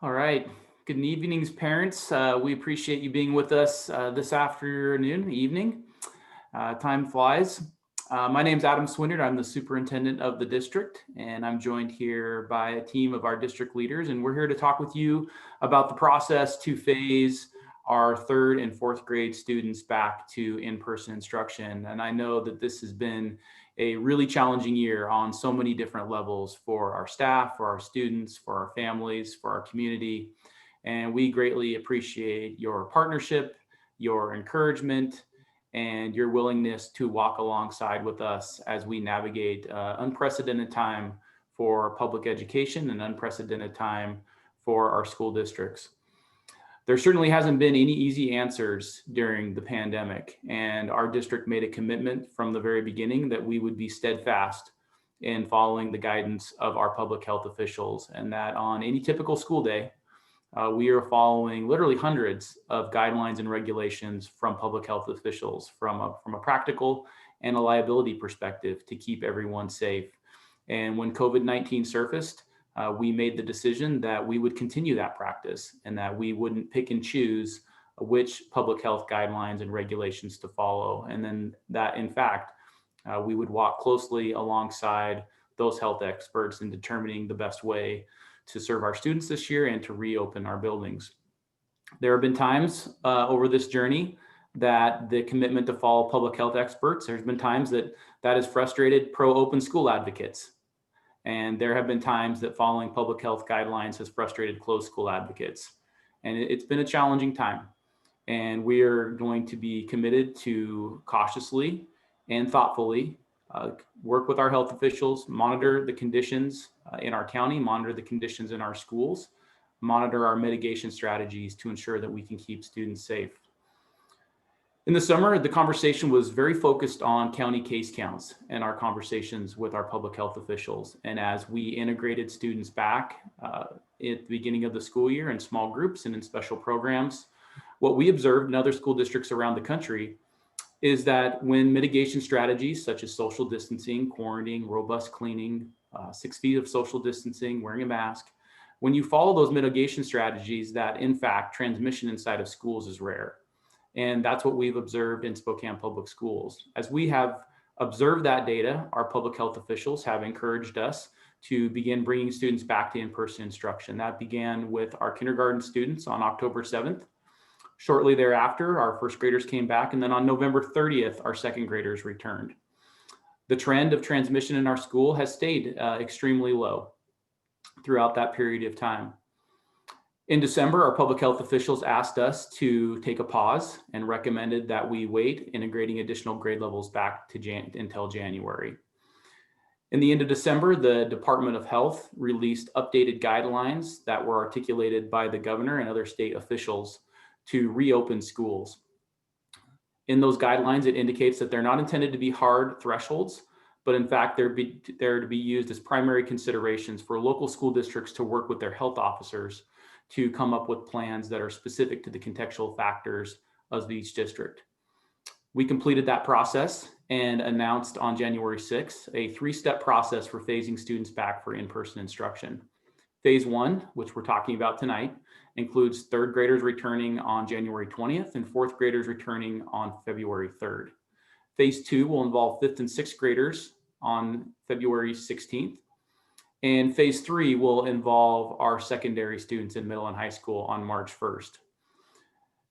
All right. Good evenings, parents. We appreciate you being with us this afternoon, evening. Time flies. My name's Adam Swinard. I'm the superintendent of the district, and I'm joined here by a team of our district leaders, and we're here to talk with you about the process to phase our third and fourth grade students back to in-person instruction. And I know that this has been a really challenging year on so many different levels for our staff, for our students, for our families, for our community. And we greatly appreciate your partnership, your encouragement, and your willingness to walk alongside with us as we navigate unprecedented time for public education and unprecedented time for our school districts. There certainly hasn't been any easy answers during the pandemic, and our district made a commitment from the very beginning that we would be steadfast in following the guidance of our public health officials, and that on any typical school day, we are following literally hundreds of guidelines and regulations from public health officials from a practical and a liability perspective to keep everyone safe. And when COVID-19 surfaced, we made the decision that we would continue that practice and that we wouldn't pick and choose which public health guidelines and regulations to follow. And then that, in fact, we would walk closely alongside those health experts in determining the best way to serve our students this year and to reopen our buildings. There have been times over this journey that the commitment to follow public health experts, there's been times that has frustrated pro-open school advocates. And there have been times that following public health guidelines has frustrated closed school advocates. And it's been a challenging time. And we are going to be committed to cautiously and thoughtfully work with our health officials, monitor the conditions in our county, monitor the conditions in our schools, monitor our mitigation strategies to ensure that we can keep students safe. In the summer, the conversation was very focused on county case counts and our conversations with our public health officials. And as we integrated students back at the beginning of the school year in small groups and in special programs, what we observed in other school districts around the country is that when mitigation strategies such as social distancing, quarantining, robust cleaning, 6 feet of social distancing, wearing a mask, when you follow those mitigation strategies, that in fact transmission inside of schools is rare. And that's what we've observed in Spokane Public Schools. As we have observed that data, our public health officials have encouraged us to begin bringing students back to in-person instruction. That began with our kindergarten students on October 7th. Shortly thereafter, our first graders came back, and then on November 30th, our second graders returned. The trend of transmission in our school has stayed extremely low throughout that period of time. In December, our public health officials asked us to take a pause and recommended that we wait integrating additional grade levels back to until January. In the end of December, the Department of Health released updated guidelines that were articulated by the governor and other state officials to reopen schools. In those guidelines, it indicates that they're not intended to be hard thresholds, but in fact, they're to be used as primary considerations for local school districts to work with their health officers to come up with plans that are specific to the contextual factors of each district. We completed that process and announced on January 6th a 3-step process for phasing students back for in-person instruction. Phase 1, which we're talking about tonight, includes 3rd graders returning on January 20th and 4th graders returning on February 3rd. Phase 2 will involve 5th and 6th graders on February 16th. And phase 3 will involve our secondary students in middle and high school on March 1st.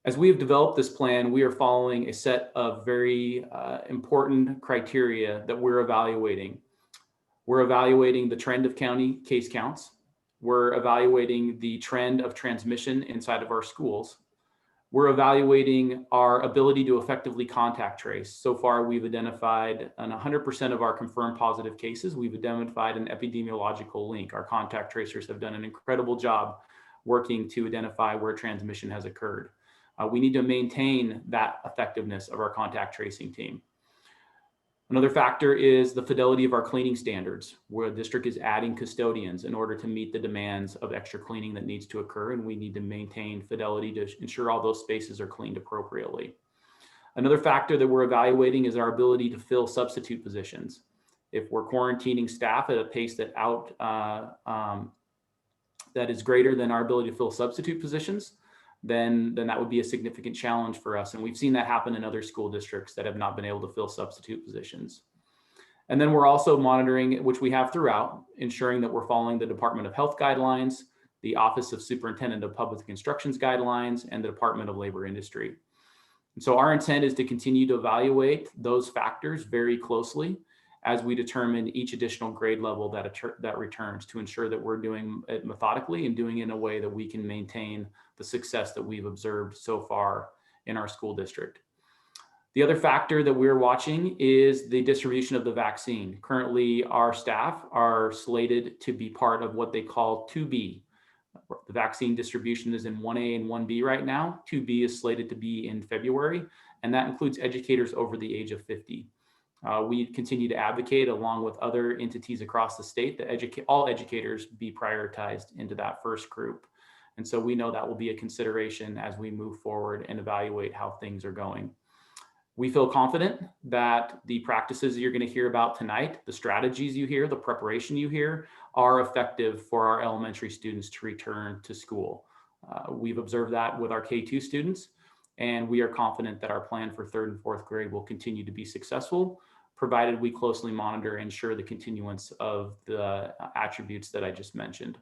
As we have developed this plan, we are following a set of very important criteria that we're evaluating. We're evaluating the trend of county case counts. We're evaluating the trend of transmission inside of our schools. We're evaluating our ability to effectively contact trace. So far, we've identified on 100% of our confirmed positive cases, we've identified an epidemiological link. Our contact tracers have done an incredible job working to identify where transmission has occurred. We need to maintain that effectiveness of our contact tracing team. Another factor is the fidelity of our cleaning standards, where the district is adding custodians in order to meet the demands of extra cleaning that needs to occur, and we need to maintain fidelity to ensure all those spaces are cleaned appropriately. Another factor that we're evaluating is our ability to fill substitute positions. If we're quarantining staff at a pace that that is greater than our ability to fill substitute positions, then that would be a significant challenge for us. And we've seen that happen in other school districts that have not been able to fill substitute positions. And then we're also monitoring, which we have throughout, ensuring that we're following the Department of Health guidelines, the Office of Superintendent of Public Instruction's guidelines, and the Department of Labor Industry. And so our intent is to continue to evaluate those factors very closely as we determine each additional grade level that returns, to ensure that we're doing it methodically and doing it in a way that we can maintain the success that we've observed so far in our school district. The other factor that we're watching is the distribution of the vaccine. Currently, our staff are slated to be part of what they call 2B. The vaccine distribution is in 1A and 1B right now. 2B is slated to be in February, and that includes educators over the age of 50. We continue to advocate, along with other entities across the state, that all educators be prioritized into that first group. And so we know that will be a consideration as we move forward and evaluate how things are going. We feel confident that the practices you're going to hear about tonight, the strategies you hear, the preparation you hear, are effective for our elementary students to return to school. We've observed that with our K-2 students, and we are confident that our plan for 3rd and 4th grade will continue to be successful, provided we closely monitor and ensure the continuance of the attributes that I just mentioned.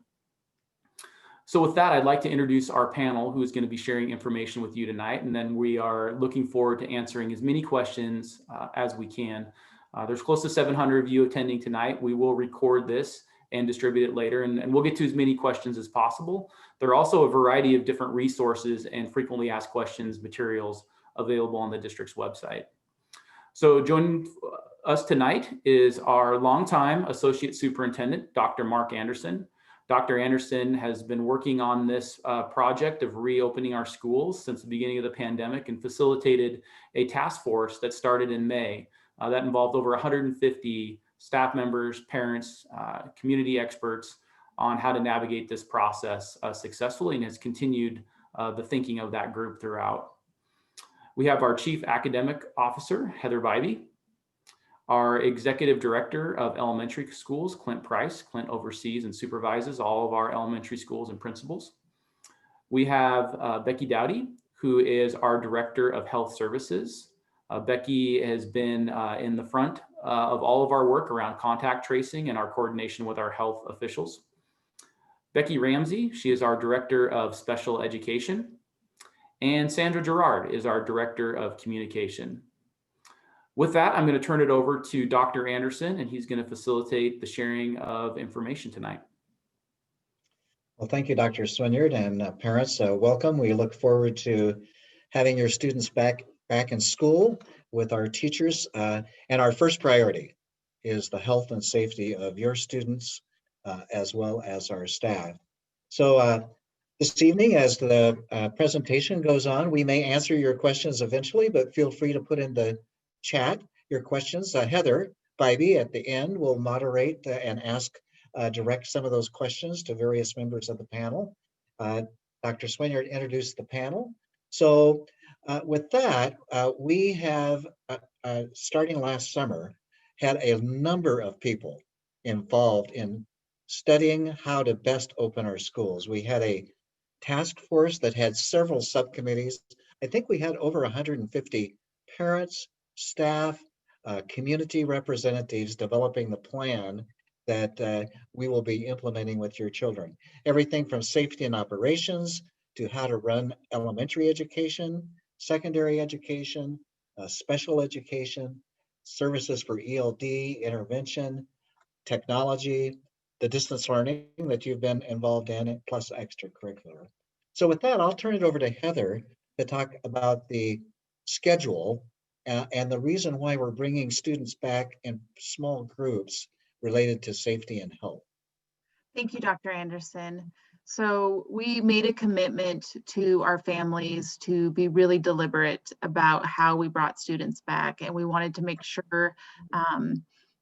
So with that, I'd like to introduce our panel, who is going to be sharing information with you tonight, and then we are looking forward to answering as many questions as we can. There's close to 700 of you attending tonight. We will record this and distribute it later, and we'll get to as many questions as possible. There are also a variety of different resources and frequently asked questions materials available on the district's website. So joining us tonight is our longtime Associate Superintendent, Dr. Mark Anderson. Dr. Anderson has been working on this project of reopening our schools since the beginning of the pandemic, and facilitated a task force that started in May that involved over 150 staff members, parents, community experts on how to navigate this process successfully, and has continued the thinking of that group throughout. We have our Chief Academic Officer, Heather Bybee, our Executive Director of Elementary Schools, Clint Price. Clint oversees and supervises all of our elementary schools and principals. We have Becky Dowdy, who is our Director of Health Services. Becky has been in the front of all of our work around contact tracing and our coordination with our health officials. Becky Ramsey, she is our Director of Special Education. And Sandra Gerard is our Director of Communication. With that, I'm going to turn it over to Dr. Anderson, and he's going to facilitate the sharing of information tonight. Well, thank you, Dr. Swinyard, and parents, welcome. We look forward to having your students back in school with our teachers. And our first priority is the health and safety of your students, as well as our staff. So this evening, as the presentation goes on, we may answer your questions eventually, but feel free to put in the chat your questions. Heather, Spivey at the end will moderate and direct some of those questions to various members of the panel. Dr. Swinyard introduced the panel. So with that, we have, starting last summer, had a number of people involved in studying how to best open our schools. We had a task force that had several subcommittees. I think we had over 150 parents, staff, community representatives developing the plan that we will be implementing with your children. Everything from safety and operations to how to run elementary education, secondary education, special education, services for ELD, intervention, technology, the distance learning that you've been involved in, plus extracurricular. So with that, I'll turn it over to Heather to talk about the schedule and the reason why we're bringing students back in small groups related to safety and health. Thank you, Dr. Anderson. So we made a commitment to our families to be really deliberate about how we brought students back, and we wanted to make sure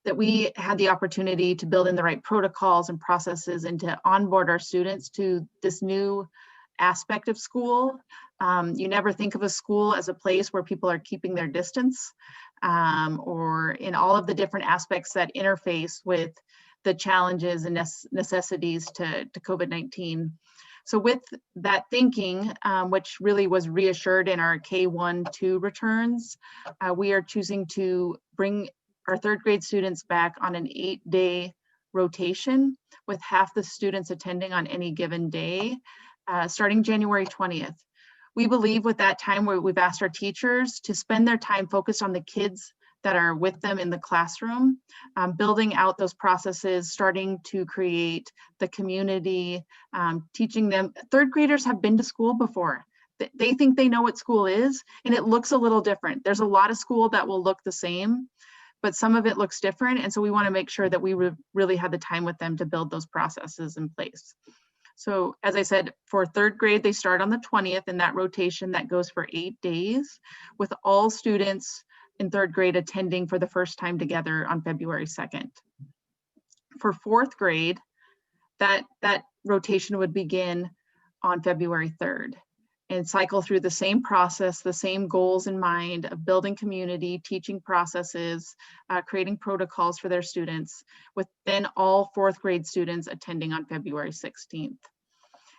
that we had the opportunity to build in the right protocols and processes and to onboard our students to this new aspect of school. You never think of a school as a place where people are keeping their distance, or in all of the different aspects that interface with the challenges and necessities to COVID-19. So with that thinking, which really was reassured in our K-1-2 returns, we are choosing to bring our third grade students back on an 8-day rotation with half the students attending on any given day, starting January 20th. We believe with that time where we've asked our teachers to spend their time focused on the kids that are with them in the classroom, building out those processes, starting to create the community, teaching them. Third graders have been to school before. They think they know what school is, and it looks a little different. There's a lot of school that will look the same, but some of it looks different. And so we want to make sure that we really have the time with them to build those processes in place. So as I said, for third grade, they start on the 20th in that rotation that goes for 8 days, with all students in third grade attending for the first time together on February 2nd. For fourth grade, that rotation would begin on February 3rd and cycle through the same process, the same goals in mind of building community, teaching processes, creating protocols for their students, with then all fourth grade students attending on February 16th.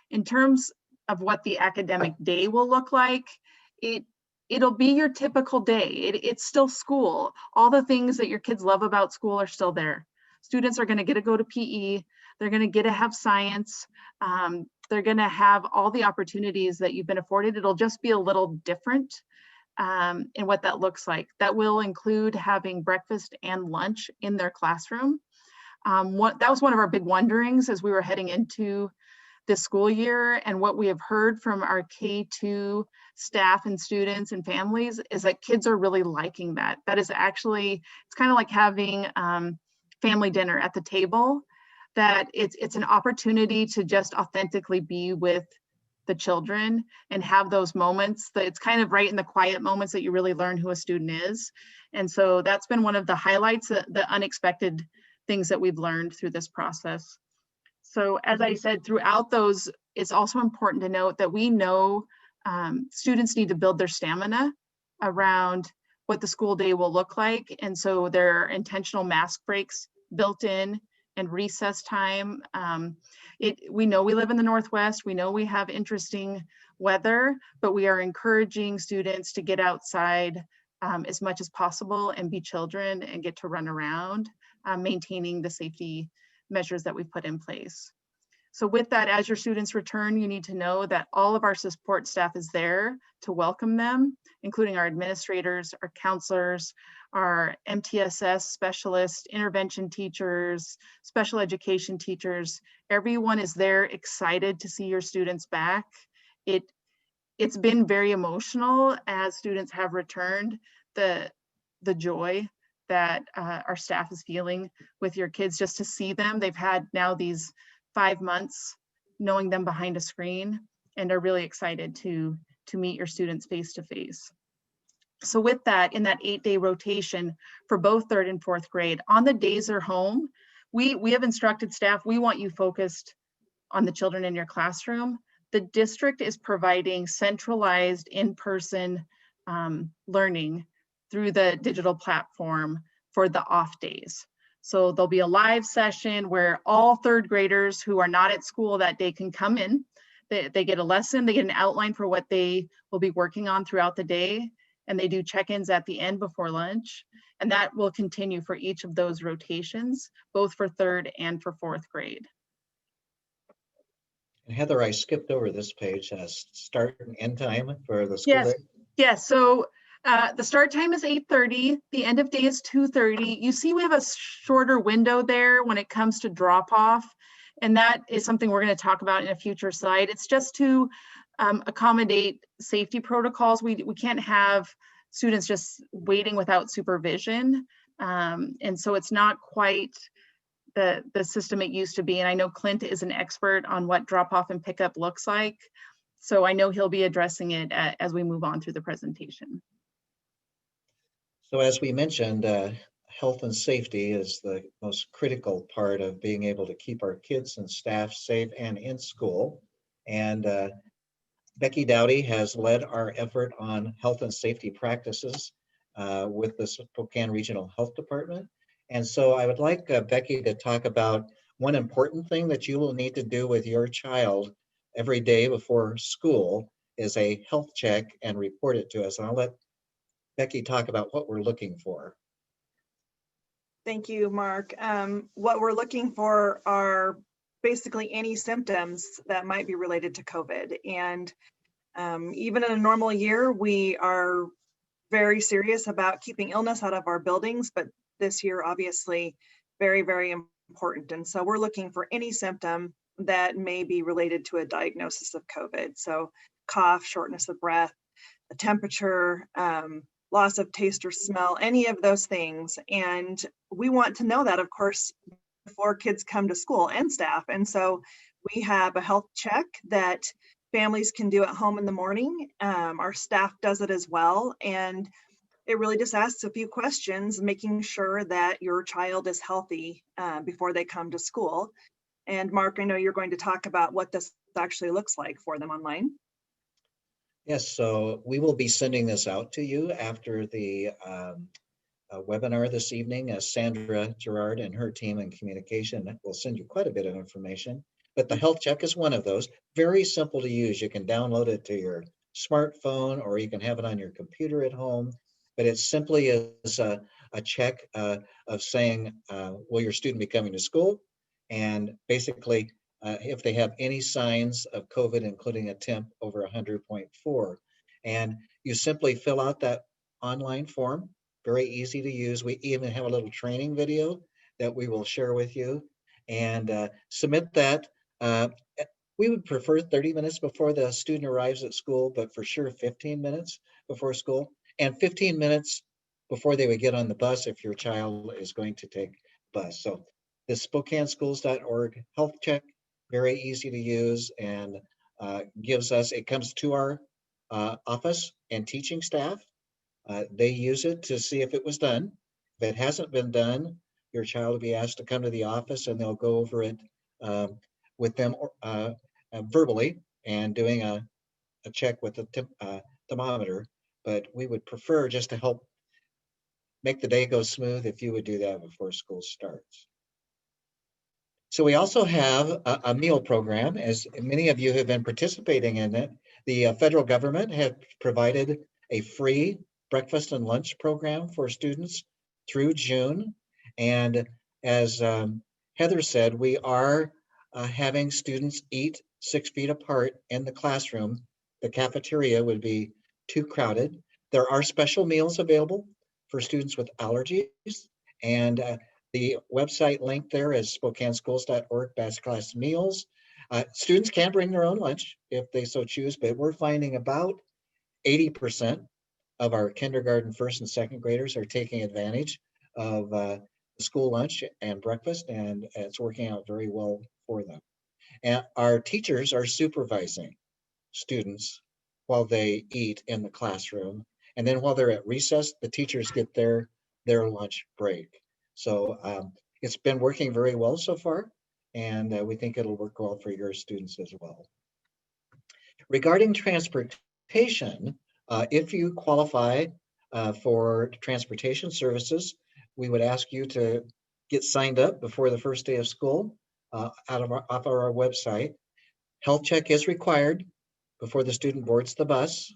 In terms of what the academic day will look like, it'll be your typical day. It's still school. All the things that your kids love about school are still there. Students are going to get to go to PE. They're going to get to have science. They're going to have all the opportunities that you've been afforded. It'll just be a little different in what that looks like. That will include having breakfast and lunch in their classroom. That was one of our big wonderings as we were heading into this school year, and what we have heard from our K-2 staff and students and families is that kids are really liking that. That is actually, it's kind of like having family dinner at the table, that it's an opportunity to just authentically be with the children and have those moments that it's kind of right in the quiet moments that you really learn who a student is. And so that's been one of the highlights, the unexpected things that we've learned through this process. So as I said, throughout those, it's also important to note that we know students need to build their stamina around what the school day will look like. And so there are intentional mask breaks built in and recess time. We know we live in the Northwest. We know we have interesting weather, but we are encouraging students to get outside as much as possible and be children and get to run around, maintaining the safety measures that we've put in place. So with that, as your students return, you need to know that all of our support staff is there to welcome them, including our administrators, our counselors, our MTSS specialists, intervention teachers, special education teachers. Everyone is there excited to see your students back. It's been very emotional as students have returned, the joy that our staff is feeling with your kids, just to see them. They've had now these 5 months knowing them behind a screen and are really excited to meet your students face to face. So with that, in that 8-day rotation for both 3rd and 4th grade, on the days they're home, we have instructed staff, we want you focused on the children in your classroom. The district is providing centralized in-person learning through the digital platform for the off days. So there'll be a live session where all 3rd graders who are not at school that day can come in. They get a lesson, they get an outline for what they will be working on throughout the day, and they do check-ins at the end before lunch. And that will continue for each of those rotations, both for 3rd and for 4th grade. And Heather, I skipped over this page, start and end time for the school Yes, day. yes. So the start time is 8:30. The end of day is 2:30. You see we have a shorter window there when it comes to drop off. And that is something we're going to talk about in a future slide. It's just to accommodate safety protocols. We can't have students just waiting without supervision. And so it's not quite the system it used to be. And I know Clint is an expert on what drop off and pickup looks like. So I know he'll be addressing it as we move on through the presentation. So as we mentioned, health and safety is the most critical part of being able to keep our kids and staff safe and in school. And Becky Dowdy has led our effort on health and safety practices with the Spokane Regional Health Department. And so I would like Becky to talk about one important thing that you will need to do with your child every day before school is a health check and report it to us. And I'll let Becky talk about what we're looking for. Thank you, Mark. What we're looking for are basically any symptoms that might be related to COVID. And even in a normal year, we are very serious about keeping illness out of our buildings, but this year, obviously, very, very important. And so we're looking for any symptom that may be related to a diagnosis of COVID. So cough, shortness of breath, a temperature, loss of taste or smell, any of those things. And we want to know that, of course, before kids come to school and staff. And so we have a health check that families can do at home in the morning. Our staff does it as well. And it really just asks a few questions, making sure that your child is healthy before they come to school. And Mark, I know you're going to talk about what this actually looks like for them online. Yes, so we will be sending this out to you after the webinar this evening. Sandra Gerard and her team in communication will send you quite a bit of information, but the health check is one of those. Very simple to use. You can download it to your smartphone or you can have it on your computer at home, but it simply is a check of saying, will your student be coming to school? And basically, if they have any signs of COVID, including a temp over 100.4. And you simply fill out that online form, very easy to use. We even have a little training video that we will share with you and submit that. We would prefer 30 minutes before the student arrives at school, but for sure 15 minutes before school and 15 minutes before they would get on the bus if your child is going to take bus. So the SpokaneSchools.org health check, very easy to use and it comes to our office and teaching staff. They use it to see if it was done. If it hasn't been done, your child will be asked to come to the office and they'll go over it with them verbally and doing a check with the thermometer. But we would prefer, just to help make the day go smooth, if you would do that before school starts. So we also have a meal program, as many of you have been participating in it. The federal government has provided a free breakfast and lunch program for students through June. And as Heather said, we are having students eat 6 feet apart in the classroom. The cafeteria would be too crowded. There are special meals available for students with allergies, and the website link there is SpokaneSchools.org/meals. Students can bring their own lunch if they so choose, but we're finding about 80% of our kindergarten, first and second graders are taking advantage of the school lunch and breakfast, and it's working out very well for them. And our teachers are supervising students while they eat in the classroom. And then while they're at recess, the teachers get their lunch break. So it's been working very well so far, and we think it'll work well for your students as well. Regarding transportation, if you qualify for transportation services, we would ask you to get signed up before the first day of school off of our website. Health check is required before the student boards the bus.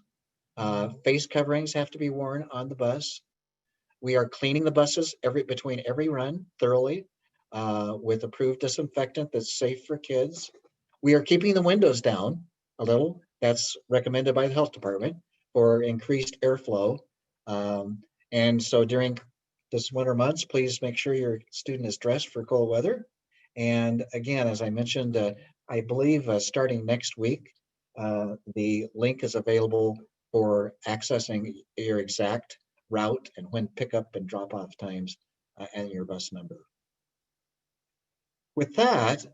Face coverings have to be worn on the bus. We are cleaning the buses between every run thoroughly with approved disinfectant that's safe for kids. We are keeping the windows down a little. That's recommended by the health department for increased airflow. And so during this winter months, please make sure your student is dressed for cold weather. And again, as I mentioned, I believe starting next week, the link is available for accessing your exact route and when pickup and drop off times and your bus number. With that,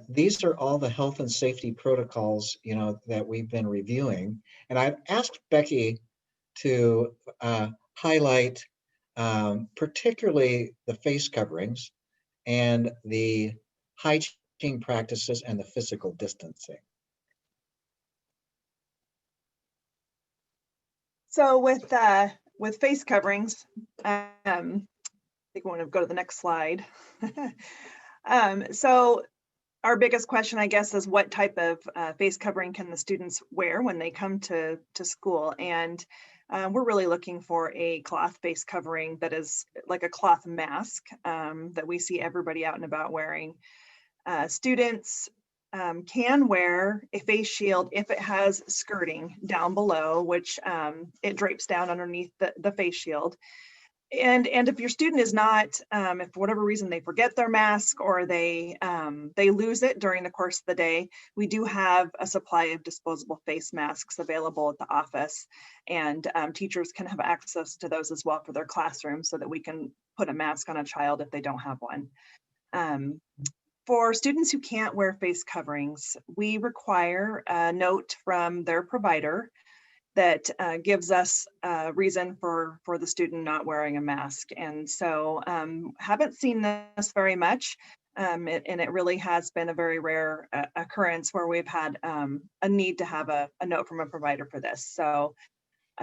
these are all the health and safety protocols, that we've been reviewing. And I've asked Becky to highlight particularly the face coverings and the hygiene practices and the physical distancing. So with face coverings, I think we want to go to the next slide. So our biggest question, I guess, is what type of face covering can the students wear when they come to school? And we're really looking for a cloth face covering that is like a cloth mask that we see everybody out and about wearing. Students can wear a face shield if it has skirting down below, which it drapes down underneath the face shield. And if your student is not, if for whatever reason they forget their mask or they lose it during the course of the day, we do have a supply of disposable face masks available at the office, and teachers can have access to those as well for their classroom so that we can put a mask on a child if they don't have one. For students who can't wear face coverings, we require a note from their provider that gives us a reason for the student not wearing a mask. And so haven't seen this very much, and it really has been a very rare occurrence where we've had a need to have a note from a provider for this. So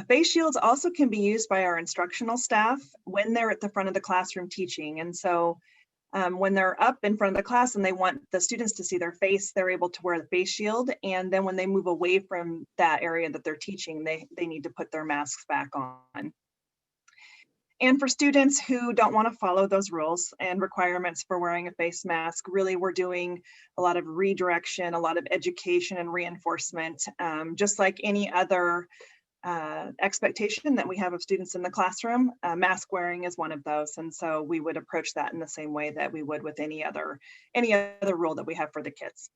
face shields also can be used by our instructional staff when they're at the front of the classroom teaching. And so when they're up in front of the class and they want the students to see their face, they're able to wear the face shield. And then when they move away from that area that they're teaching, they need to put their masks back on. And for students who don't want to follow those rules and requirements for wearing a face mask, really we're doing a lot of redirection, a lot of education and reinforcement, just like any other expectation that we have of students in the classroom. Mask wearing is one of those, and so we would approach that in the same way that we would with any other rule that we have for the kids.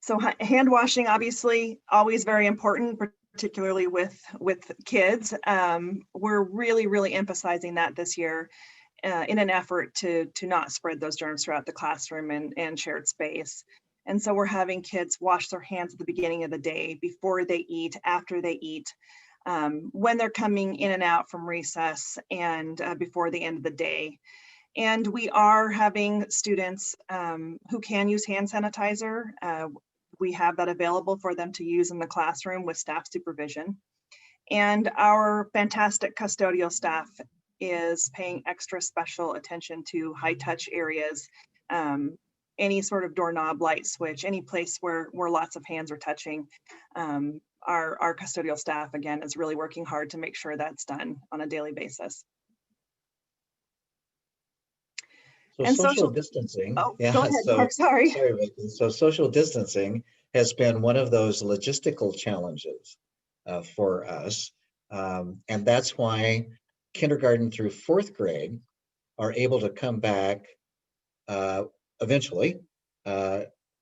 So hand washing, obviously, always very important, particularly with kids. We're really emphasizing that this year in an effort to not spread those germs throughout the classroom and shared space. And so we're having kids wash their hands at the beginning of the day, before they eat, after they eat, when they're coming in and out from recess, and before the end of the day. And we are having students who can use hand sanitizer. We have that available for them to use in the classroom with staff supervision. And our fantastic custodial staff is paying extra special attention to high touch areas, any sort of doorknob, light switch, any place where lots of hands are touching. Our custodial staff, again, is really working hard to make sure that's done on a daily basis. So and social distancing. Oh, yeah, go ahead, so, Mark, sorry. Vicky. So social distancing has been one of those logistical challenges for us. And that's why kindergarten through fourth grade are able to come back eventually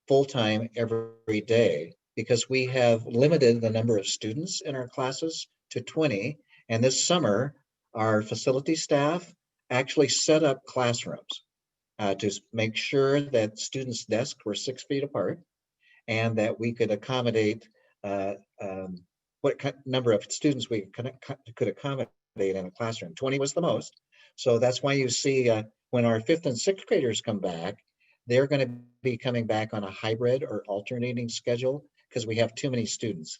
full-time every day, because we have limited the number of students in our classes to 20. And this summer, our facility staff actually set up classrooms to make sure that students' desks were 6 feet apart and that we could accommodate what number of students we could accommodate in a classroom. 20 was the most. So that's why you see when our 5th and 6th graders come back, they're going to be coming back on a hybrid or alternating schedule because we have too many students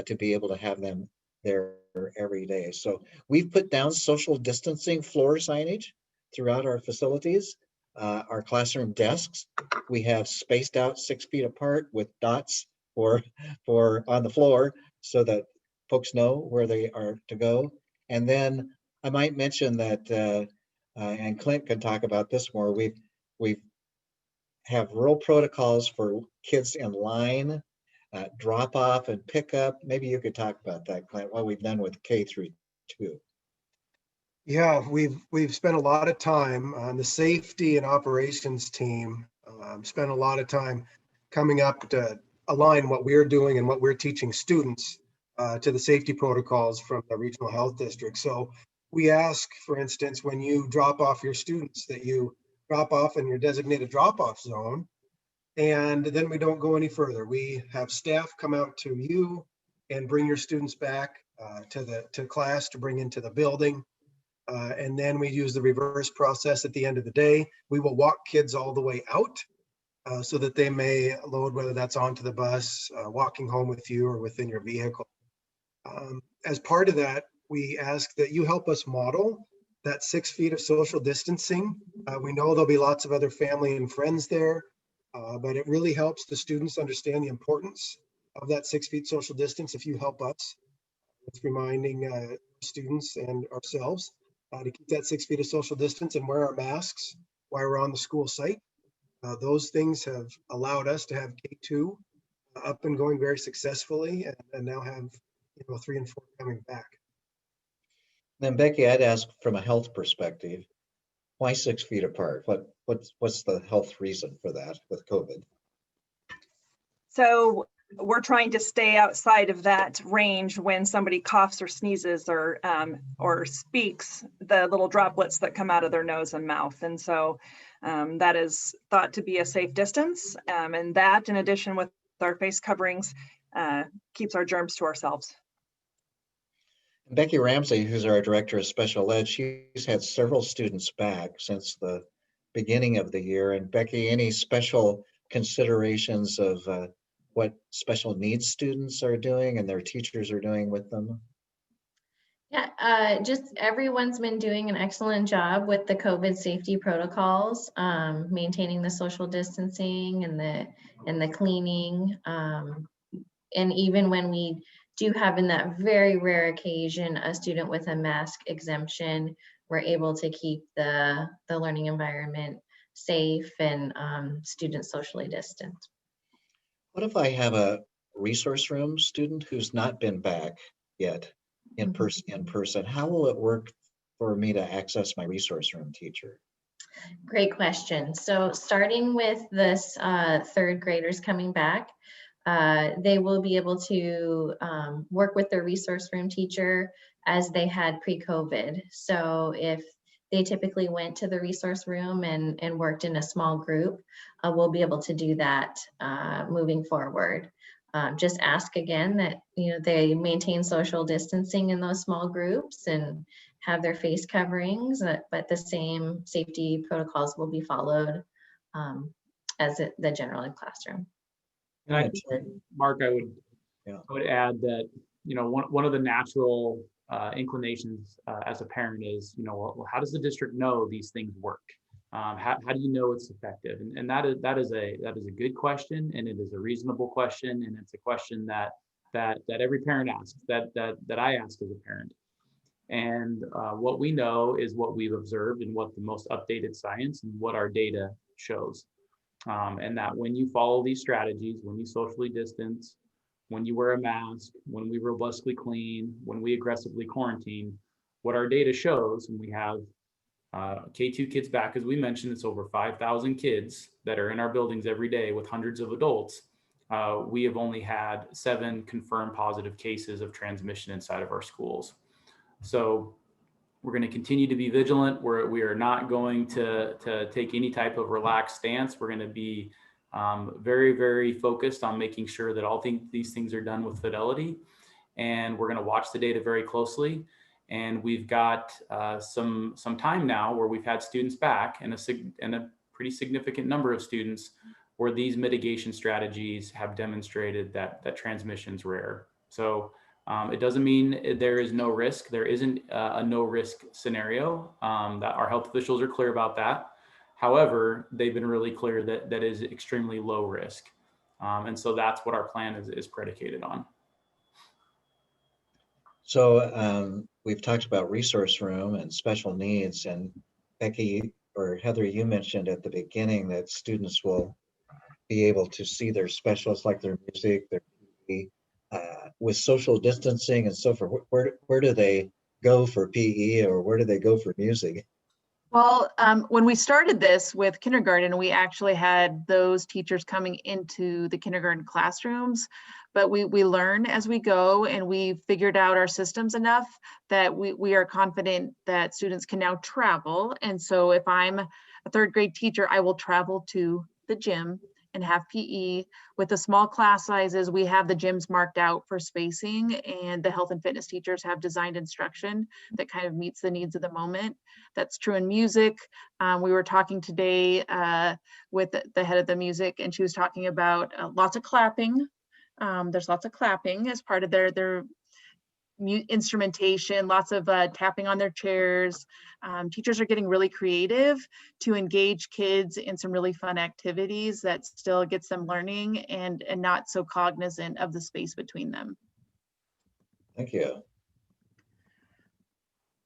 to be able to have them there every day. So we've put down social distancing floor signage throughout our facilities. Our classroom desks, we have spaced out 6 feet apart with dots for on the floor so that folks know where they are to go. And then I might mention that, and Clint can talk about this more, we have rural protocols for kids in line, drop off and pick up. Maybe you could talk about that, Clint, what we've done with K through 2. Yeah, we've spent a lot of time on the safety and operations team, spent a lot of time coming up to align what we're doing and what we're teaching students to the safety protocols from the regional health district. So we ask, for instance, when you drop off your students, that you drop off in your designated drop-off zone, and then we don't go any further. We have staff come out to you and bring your students back to class to bring into the building. And then we use the reverse process at the end of the day. We will walk kids all the way out so that they may load, whether that's onto the bus, walking home with you, or within your vehicle. As part of that, we ask that you help us model that 6 feet of social distancing. We know there'll be lots of other family and friends there, but it really helps the students understand the importance of that 6 feet social distance if you help us with reminding students and ourselves to keep that 6 feet of social distance and wear our masks while we're on the school site. Those things have allowed us to have K2 up and going very successfully, and now have 3 and 4 coming back. Then Becky, I'd ask from a health perspective, why 6 feet apart? What's the health reason for that with COVID? So we're trying to stay outside of that range when somebody coughs or sneezes or speaks, the little droplets that come out of their nose and mouth. And so that is thought to be a safe distance. And that, in addition with our face coverings, keeps our germs to ourselves. Becky Ramsey, who's our director of special ed, she's had several students back since the beginning of the year. And Becky, any special considerations of what special needs students are doing and their teachers are doing with them? Yeah, just everyone's been doing an excellent job with the COVID safety protocols, maintaining the social distancing and the cleaning. And even when we do have, in that very rare occasion, a student with a mask exemption, we're able to keep the learning environment safe and students socially distant. What if I have a resource room student who's not been back yet in person? How will it work for me to access my resource room teacher? Great question. So starting with this 3rd graders coming back, they will be able to work with their resource room teacher as they had pre-COVID. So if they typically went to the resource room and worked in a small group, we'll be able to do that moving forward. Just ask again that they maintain social distancing in those small groups and have their face coverings, but the same safety protocols will be followed as the general ed classroom. And I think, Mark, I would add that, one of the natural inclinations as a parent is, well, how does the district know these things work? How do you know it's effective? And that is a good question, and it is a reasonable question, and it's a question that every parent asks, that I ask as a parent. And what we know is what we've observed and what the most updated science and what our data shows. And that when you follow these strategies, when you socially distance, when you wear a mask, when we robustly clean, when we aggressively quarantine, what our data shows, and we have K2 kids back, as we mentioned, it's over 5,000 kids that are in our buildings every day with hundreds of adults. We have only had 7 confirmed positive cases of transmission inside of our schools. So we're going to continue to be vigilant. We are not going to take any type of relaxed stance. We're going to be very, very focused on making sure that all these things are done with fidelity. and we're going to watch the data very closely. And we've got some time now where we've had students back, and a pretty significant number of students where these mitigation strategies have demonstrated that transmission's rare. So it doesn't mean there is no risk. There isn't a no risk scenario. That our health officials are clear about that. However, they've been really clear that is extremely low risk. And so that's what our plan is predicated on. So we've talked about resource room and special needs, and Becky or Heather, you mentioned at the beginning that students will be able to see their specialists, like their music, their PE, with social distancing and so forth. Where do they go for PE, or where do they go for music? Well, when we started this with kindergarten, we actually had those teachers coming into the kindergarten classrooms, but we learn as we go, and we figured out our systems enough that we are confident that students can now travel. And so if I'm a third grade teacher, I will travel to the gym and have PE. With the small class sizes, we have the gyms marked out for spacing, and the health and fitness teachers have designed instruction that kind of meets the needs of the moment. That's true in music. We were talking today with the head of the music, and she was talking about lots of clapping. There's lots of clapping as part of their instrumentation, lots of tapping on their chairs. Teachers are getting really creative to engage kids in some really fun activities that still gets them learning and not so cognizant of the space between them. Thank you.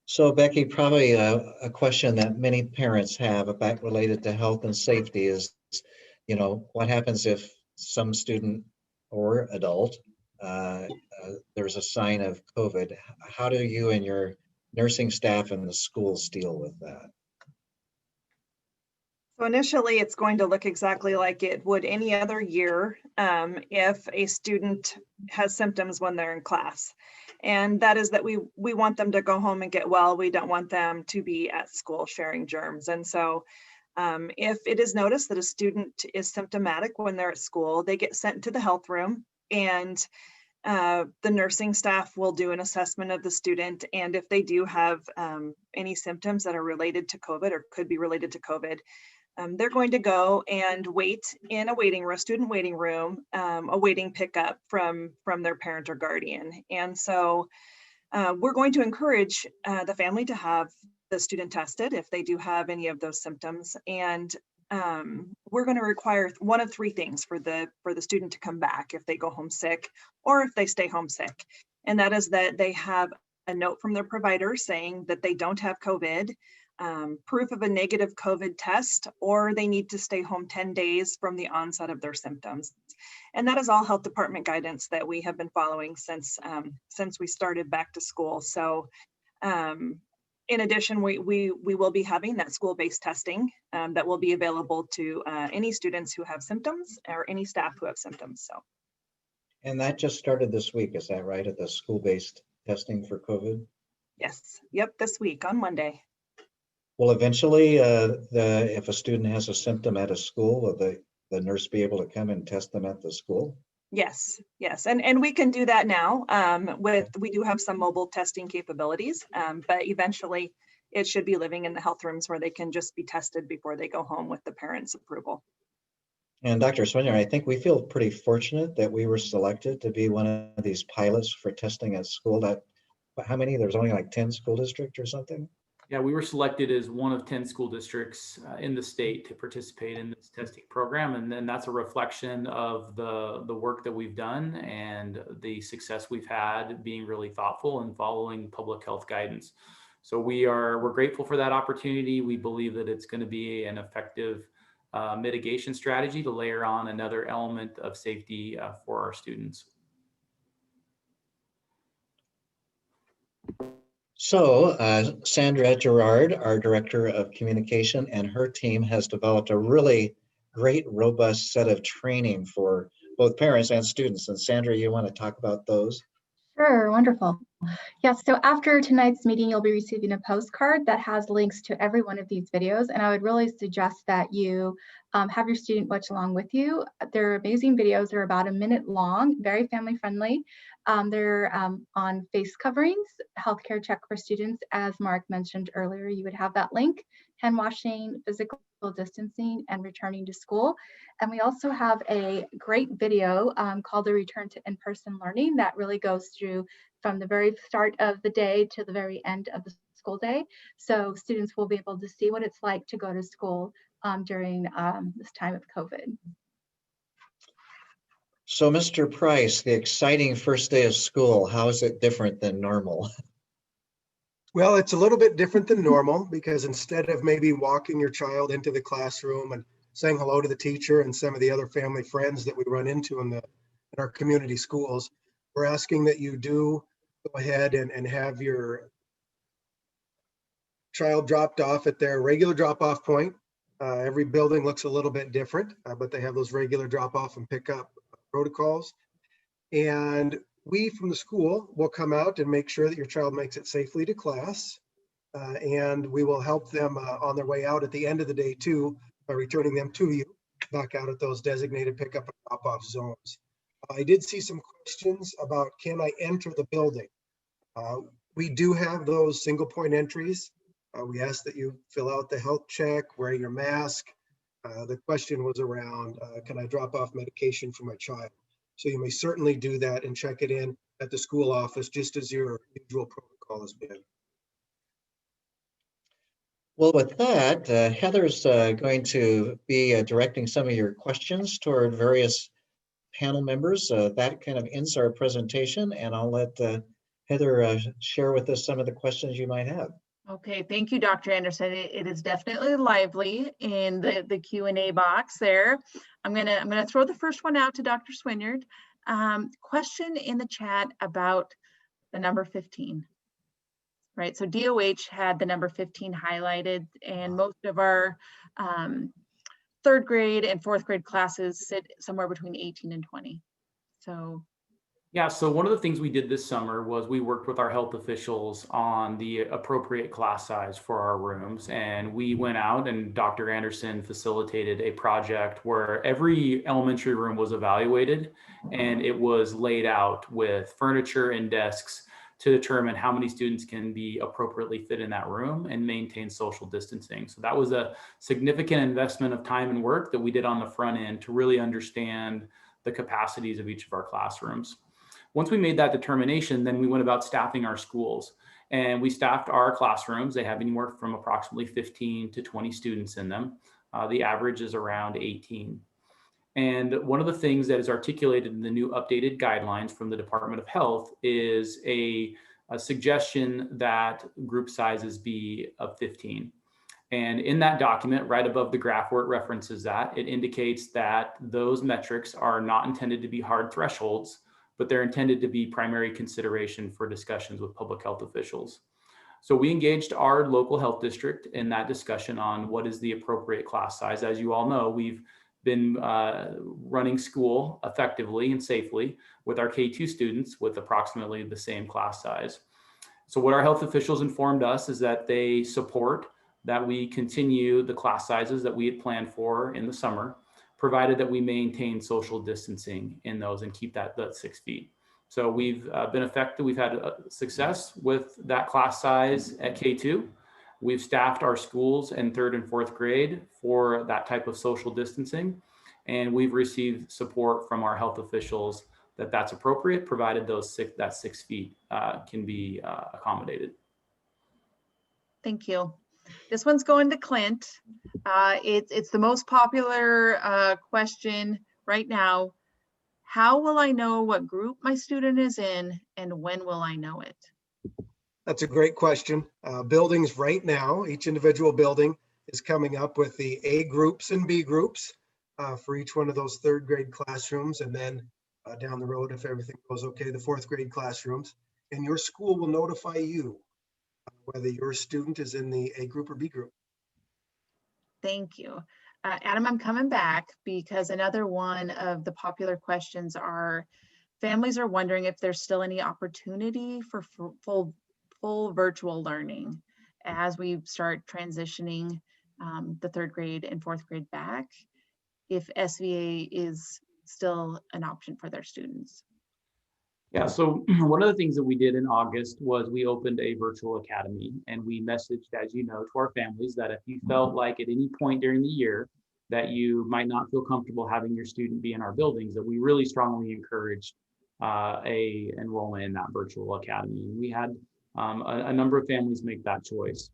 So Becky, probably a question that many parents have about related to health and safety is, what happens if some student or adult, there's a sign of COVID? How do you and your nursing staff and the schools deal with that? So initially, it's going to look exactly like it would any other year if a student has symptoms when they're in class. And that is that we want them to go home and get well. We don't want them to be at school sharing germs. And so if it is noticed that a student is symptomatic when they're at school, they get sent to the health room, and the nursing staff will do an assessment of the student. And if they do have any symptoms that are related to COVID or could be related to COVID, they're going to go and wait in a waiting room, student waiting room, awaiting pickup from their parent or guardian. And so we're going to encourage the family to have the student tested if they do have any of those symptoms. And we're going to require one of three things for the student to come back if they go home sick or if they stay home sick. And that is that they have a note from their provider saying that they don't have COVID, proof of a negative COVID test, or they need to stay home 10 days from the onset of their symptoms. And that is all health department guidance that we have been following since we started back to school. So in addition, we will be having that school-based testing that will be available to any students who have symptoms or any staff who have symptoms. So. And that just started this week, is that right, at the school-based testing for COVID? Yes, yep, this week on Monday. Well, eventually, if a student has a symptom at a school, will the nurse be able to come and test them at the school? Yes, and we can do that now. We do have some mobile testing capabilities, but eventually it should be living in the health rooms where they can just be tested before they go home with the parents' approval. And Dr. Swinyer, I think we feel pretty fortunate that we were selected to be one of these pilots for testing at school. How many? There's only like 10 school districts or something? Yeah, we were selected as one of 10 school districts in the state to participate in this testing program. And then that's a reflection of the work that we've done and the success we've had being really thoughtful and following public health guidance. So we're grateful for that opportunity. We believe that it's going to be an effective mitigation strategy to layer on another element of safety for our students. So Sandra Gerard, our Director of Communication, and her team has developed a really great, robust set of training for both parents and students. And Sandra, you want to talk about those? Sure, wonderful. Yes, so after tonight's meeting, you'll be receiving a postcard that has links to every one of these videos. And I would really suggest that you have your student watch along with you. They're amazing videos. They're about a minute long, very family friendly. They're on face coverings, healthcare check for students, as Mark mentioned earlier. You would have that link, hand washing, physical distancing, and returning to school. And we also have a great video called the Return to In-Person Learning that really goes through from the very start of the day to the very end of the school day. So students will be able to see what it's like to go to school during this time of COVID. So, Mr. Price, the exciting first day of school, how is it different than normal? Well, it's a little bit different than normal because instead of maybe walking your child into the classroom and saying hello to the teacher and some of the other family friends that we run into in our community schools, we're asking that you do go ahead and have your child dropped off at their regular drop-off point. Every building looks a little bit different, but they have those regular drop-off and pick-up protocols. And we from the school will come out and make sure that your child makes it safely to class. And we will help them on their way out at the end of the day too, by returning them to you back out at those designated pickup and drop-off zones. I did see some questions about, can I enter the building? We do have those single point entries. We ask that you fill out the health check, wear your mask. The question was around, can I drop off medication for my child? So you may certainly do that and check it in at the school office, just as your usual protocol has been. Well, with that, Heather's going to be directing some of your questions toward various panel members. That kind of ends our presentation, and I'll let Heather share with us some of the questions you might have. Okay, thank you, Dr. Anderson. It is definitely lively in the Q&A box there. I'm gonna throw the first one out to Dr. Swinyard. Question in the chat about the number 15. Right, so DOH had the number 15 highlighted, and most of our third grade and fourth grade classes sit somewhere between 18 and 20. So yeah, so one of the things we did this summer was we worked with our health officials on the appropriate class size for our rooms. And we went out and Dr. Anderson facilitated a project where every elementary room was evaluated and it was laid out with furniture and desks to determine how many students can be appropriately fit in that room and maintain social distancing. So that was a significant investment of time and work that we did on the front end to really understand the capacities of each of our classrooms. Once we made that determination, then we went about staffing our schools, and we staffed our classrooms. They have anywhere from approximately 15 to 20 students in them. The average is around 18. And one of the things that is articulated in the new updated guidelines from the Department of Health is a suggestion that group sizes be of 15. And in that document, right above the graph where it references that, it indicates that those metrics are not intended to be hard thresholds, but they're intended to be primary consideration for discussions with public health officials. So we engaged our local health district in that discussion on what is the appropriate class size. As you all know, we've been running school effectively and safely with our K2 students with approximately the same class size. So what our health officials informed us is that they support that we continue the class sizes that we had planned for in the summer, provided that we maintain social distancing in those and keep that 6 feet. So we've been effective. We've had success with that class size at K2. We've staffed our schools in third and fourth grade for that type of social distancing. And we've received support from our health officials that that's appropriate, provided that 6 feet can be accommodated. thank you. This one's going to Clint. It's the most popular question right now. How will I know what group my student is in, and when will I know it? That's a great question. Buildings right now, each individual building is coming up with the A groups and B groups for each one of those third grade classrooms. And then down the road, if everything goes okay, the fourth grade classrooms. And your school will notify you whether your student is in the A group or B group. Thank you. Adam, I'm coming back because another one of the popular questions are, families are wondering if there's still any opportunity for full virtual learning as we start transitioning the third grade and fourth grade back, if SVA is still an option for their students. Yeah, so one of the things that we did in August was we opened a virtual academy, and we messaged, as you know, to our families that if you felt like at any point during the year that you might not feel comfortable having your student be in our buildings, that we really strongly encouraged a enrollment in that virtual academy. And we had a number of families make that choice.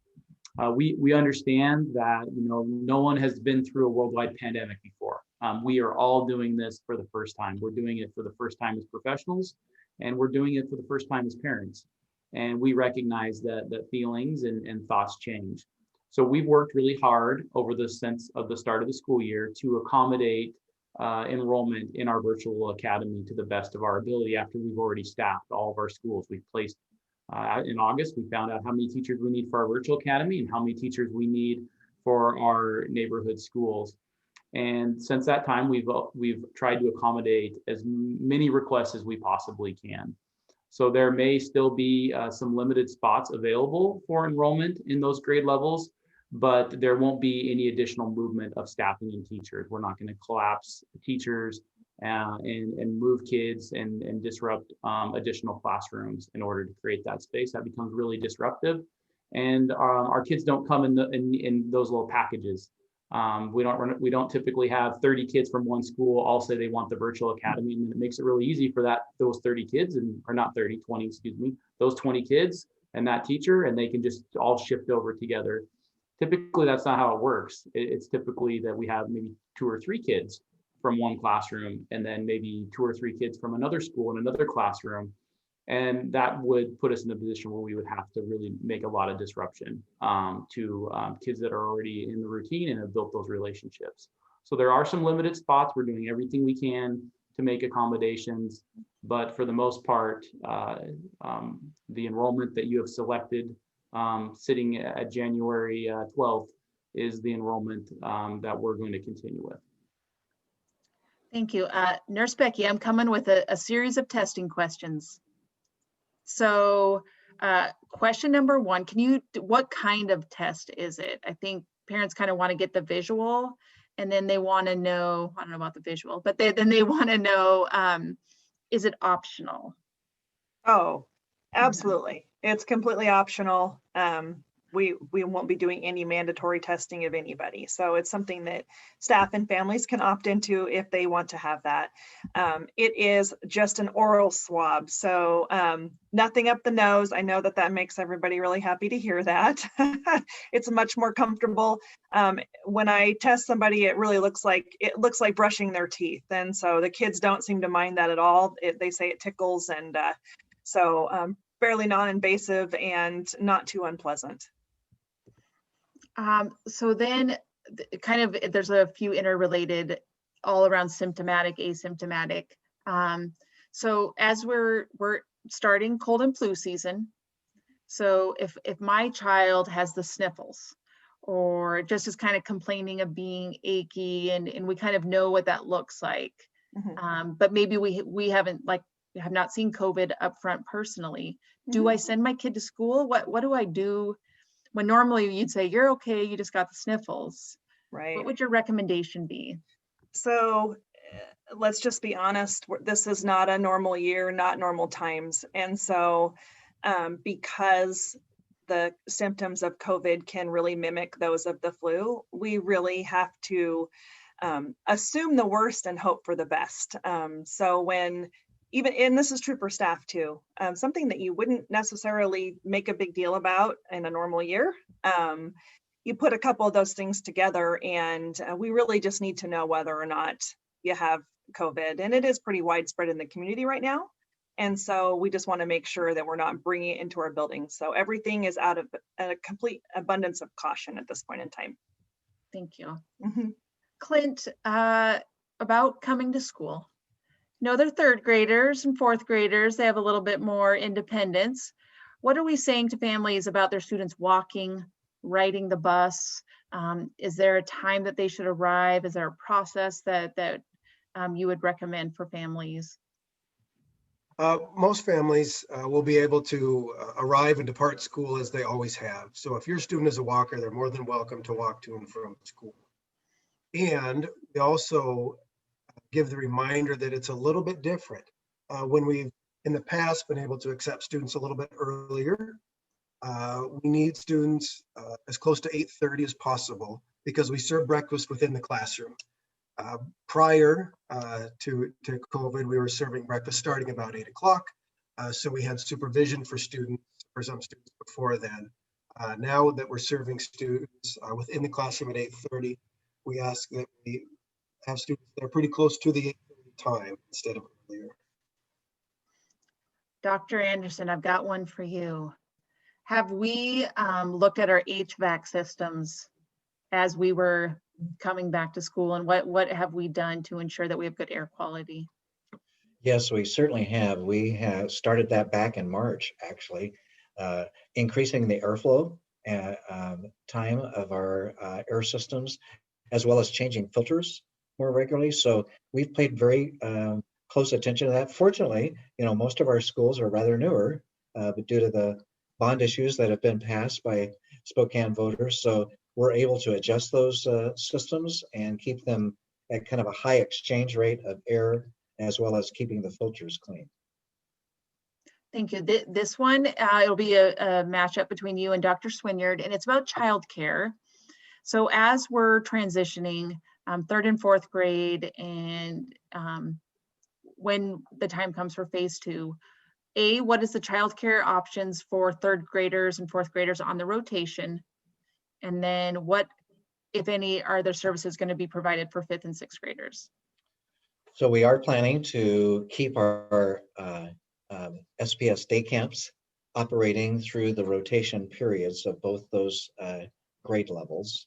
We understand that no one has been through a worldwide pandemic before. We are all doing this for the first time. We're doing it for the first time as professionals, and we're doing it for the first time as parents. And we recognize that feelings and thoughts change. So we've worked really hard over the sense of the start of the school year to accommodate enrollment in our virtual academy to the best of our ability after we've already staffed all of our schools. We've placed in August, we found out how many teachers we need for our virtual academy and how many teachers we need for our neighborhood schools. And since that time, we've tried to accommodate as many requests as we possibly can. So there may still be some limited spots available for enrollment in those grade levels, but there won't be any additional movement of staffing and teachers. We're not going to collapse teachers and move kids and disrupt additional classrooms in order to create that space. That becomes really disruptive. And our kids don't come in those little packages. We don't typically have 30 kids from one school all say they want the virtual academy, and it makes it really easy for those 30 kids, or not 30, 20, excuse me, those 20 kids and that teacher, and they can just all shift over together. Typically, that's not how it works. It's typically that we have maybe 2 or 3 kids from one classroom, and then maybe 2 or 3 kids from another school in another classroom. And that would put us in a position where we would have to really make a lot of disruption to kids that are already in the routine and have built those relationships. So there are some limited spots. We're doing everything we can to make accommodations, but for the most part, the enrollment that you have selected sitting at January 12th is the enrollment that we're going to continue with. Thank you. Nurse Becky, I'm coming with a series of testing questions. So question number 1, what kind of test is it? I think parents kind of want to get the visual, and then they want to know, I don't know about the visual, but then they want to know, is it optional? Oh, absolutely. It's completely optional. We won't be doing any mandatory testing of anybody. So it's something that staff and families can opt into if they want to have that. It is just an oral swab. So nothing up the nose. I know that makes everybody really happy to hear that. It's much more comfortable. When I test somebody, it looks like brushing their teeth. And so the kids don't seem to mind that at all. They say it tickles, and so fairly non-invasive and not too unpleasant. So then there's a few interrelated all around symptomatic, asymptomatic. So as we're starting cold and flu season, so if my child has the sniffles or just is kind of complaining of being achy, and we kind of know what that looks like, but maybe we have not seen COVID up front personally. Do I send my kid to school? What do I do when normally you'd say, you're okay, you just got the sniffles? Right. What would your recommendation be? So let's just be honest. This is not a normal year, not normal times. And so because the symptoms of COVID can really mimic those of the flu, we really have to assume the worst and hope for the best. So when and this is true for staff too, something that you wouldn't necessarily make a big deal about in a normal year, you put a couple of those things together, and we really just need to know whether or not you have COVID. And it is pretty widespread in the community right now. And so we just want to make sure that we're not bringing it into our buildings. So everything is out of a complete abundance of caution at this point in time. Thank you. Clint, about coming to school. No, they're 3rd graders and 4th graders. They have a little bit more independence. What are we saying to families about their students walking, riding the bus? Is there a time that they should arrive? Is there a process that you would recommend for families? Most families will be able to arrive and depart school as they always have. So if your student is a walker, they're more than welcome to walk to and from school. And we also give the reminder that it's a little bit different. When we've in the past been able to accept students a little bit earlier. We need students as close to 8:30 as possible because we serve breakfast within the classroom. Prior to COVID, we were serving breakfast starting about 8 o'clock. So we had supervision for students, for some students before then. Now that we're serving students within the classroom at 8:30, we ask that we have students that are pretty close to the 8:30 time instead of earlier. Dr. Anderson, I've got one for you. Have we looked at our HVAC systems as we were coming back to school, and what have we done to ensure that we have good air quality? Yes, we certainly have. We have started that back in March, actually, increasing the airflow time of our air systems, as well as changing filters more regularly. So we've paid very close attention to that. Fortunately, most of our schools are rather newer, but due to the bond issues that have been passed by Spokane voters, so we're able to adjust those systems and keep them at kind of a high exchange rate of air, as well as keeping the filters clean. Thank you. This one, it'll be a matchup between you and Dr. Swinyard, and it's about childcare. So as we're transitioning 3rd and 4th grade, and when the time comes for phase 2, what is the childcare options for 3rd graders and 4th graders on the rotation? And then what, if any, are there services going to be provided for 5th and 6th graders? So we are planning to keep our SPS day camps operating through the rotation periods of both those grade levels.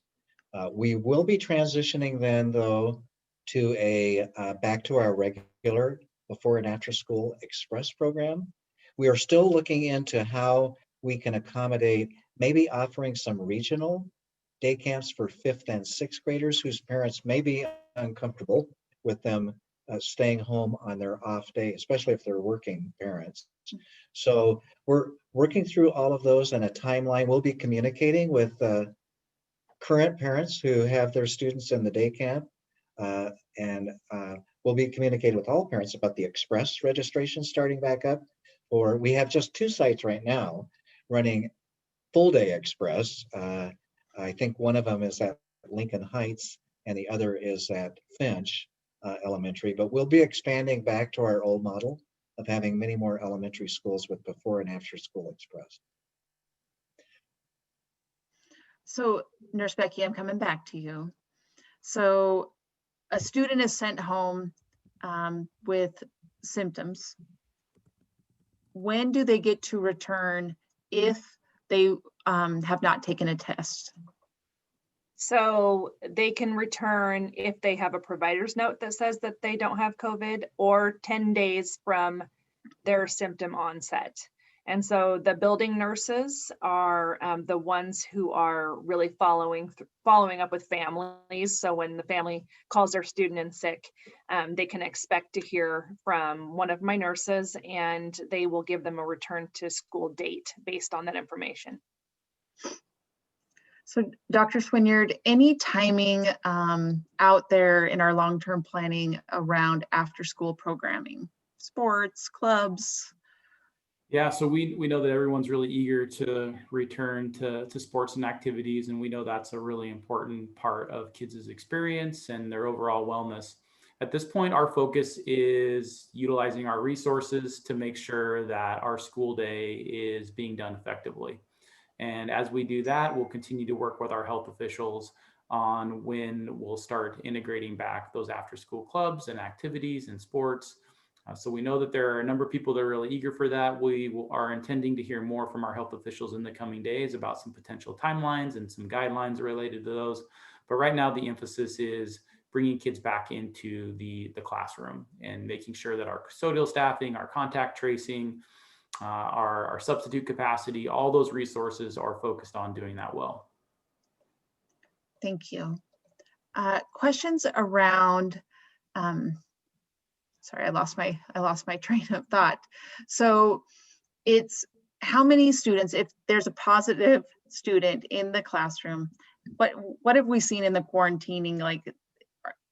We will be transitioning then, though, to back to our regular before and after school express program. We are still looking into how we can accommodate maybe offering some regional day camps for 5th and 6th graders whose parents may be uncomfortable with them staying home on their off day, especially if they're working parents. So we're working through all of those in a timeline. We'll be communicating with current parents who have their students in the day camp, and we'll be communicating with all parents about the express registration starting back up. Or we have just 2 sites right now running full day express. I think one of them is at Lincoln Heights and the other is at Finch Elementary, but we'll be expanding back to our old model of having many more elementary schools with before and after school express. So Nurse Becky, I'm coming back to you. So a student is sent home with symptoms. When do they get to return if they have not taken a test? So they can return if they have a provider's note that says that they don't have COVID, or 10 days from their symptom onset. And so the building nurses are the ones who are really following up with families. So when the family calls their student in sick, they can expect to hear from one of my nurses, and they will give them a return to school date based on that information. So Dr. Swinyard, any timing out there in our long-term planning around after-school programming, sports, clubs? Yeah, so we know that everyone's really eager to return to sports and activities, and we know that's a really important part of kids' experience and their overall wellness. At this point, our focus is utilizing our resources to make sure that our school day is being done effectively. And as we do that, we'll continue to work with our health officials on when we'll start integrating back those after-school clubs and activities and sports. So we know that there are a number of people that are really eager for that. We are intending to hear more from our health officials in the coming days about some potential timelines and some guidelines related to those. But right now, the emphasis is bringing kids back into the classroom and making sure that our custodial staffing, our contact tracing, our substitute capacity, all those resources are focused on doing that well. Thank you. Questions around, sorry, I lost my train of thought. So it's how many students, if there's a positive student in the classroom, what have we seen in the quarantining? Like,